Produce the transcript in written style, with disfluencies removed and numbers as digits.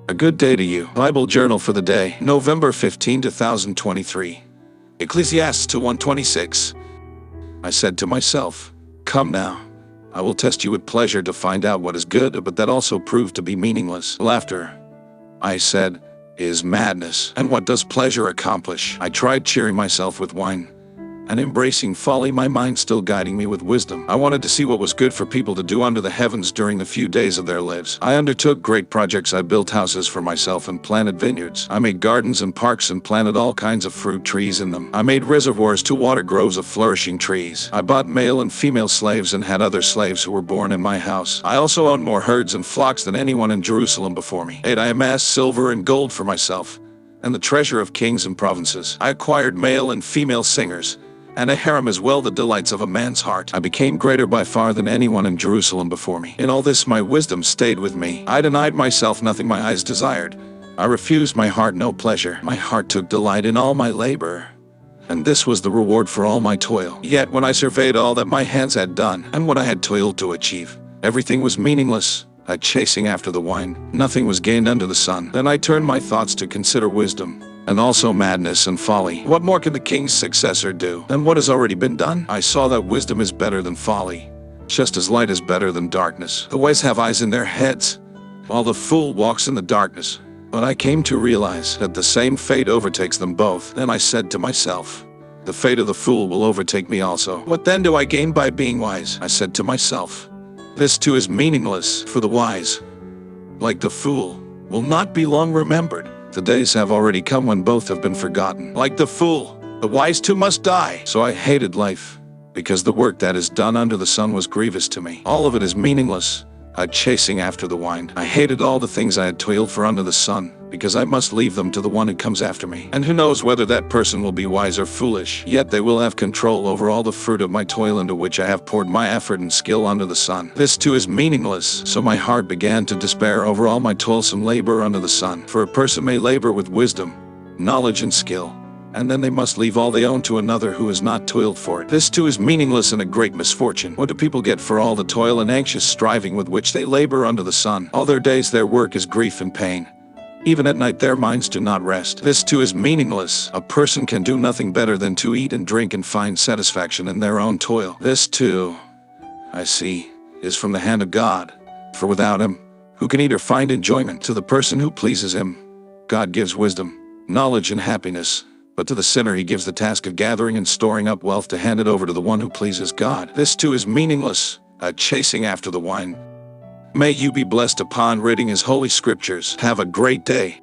A good day to you. Bible Journal for the day, November 15, 2023. Ecclesiastes 1:26. I said to myself, "Come now. I will test you with pleasure to find out what is good," but that also proved to be meaningless. Laughter, I said, is madness. And what does pleasure accomplish? I tried cheering myself with wine and embracing folly, my mind still guiding me with wisdom. I wanted to see what was good for people to do under the heavens during the few days of their lives. I undertook great projects. I built houses for myself and planted vineyards. I made gardens and parks and planted all kinds of fruit trees in them. I made reservoirs to water groves of flourishing trees. I bought male and female slaves and had other slaves who were born in my house. I also owned more herds and flocks than anyone in Jerusalem before me. 8. I amassed silver and gold for myself and the treasure of kings and provinces. I acquired male and female singers and a harem as well, the delights of a man's heart. I became greater by far than anyone in Jerusalem before me. In all this my wisdom stayed with me. I denied myself nothing my eyes desired. I refused my heart no pleasure. My heart took delight in all my labor, and this was the reward for all my toil. Yet when I surveyed all that my hands had done, and what I had toiled to achieve, everything was meaningless. I chasing after the wind. Nothing was gained under the sun. Then I turned my thoughts to consider wisdom, and also madness and folly. What more can the king's successor do than what has already been done? I saw that wisdom is better than folly, just as light is better than darkness. The wise have eyes in their heads, while the fool walks in the darkness. But I came to realize that the same fate overtakes them both. Then I said to myself, the fate of the fool will overtake me also. What then do I gain by being wise? I said to myself, this too is meaningless, for the wise, like the fool, will not be long remembered. The days have already come when both have been forgotten. Like the fool, the wise too must die. So I hated life, because the work that is done under the sun was grievous to me. All of it is meaningless. I chasing after the wind. I hated all the things I had toiled for under the sun, because I must leave them to the one who comes after me. And who knows whether that person will be wise or foolish, yet they will have control over all the fruit of my toil into which I have poured my effort and skill under the sun. This too is meaningless. So my heart began to despair over all my toilsome labor under the sun. For a person may labor with wisdom, knowledge and skill, and then they must leave all they own to another who has not toiled for it. This too is meaningless and a great misfortune. What do people get for all the toil and anxious striving with which they labor under the sun? All their days their work is grief and pain. Even at night their minds do not rest. This too is meaningless. A person can do nothing better than to eat and drink and find satisfaction in their own toil. This too, I see, is from the hand of God. For without him, who can eat or find enjoyment? To the person who pleases him, God gives wisdom, knowledge and happiness. But to the sinner he gives the task of gathering and storing up wealth to hand it over to the one who pleases God. This too is meaningless, a chasing after the wind. May you be blessed upon reading his holy scriptures. Have a great day.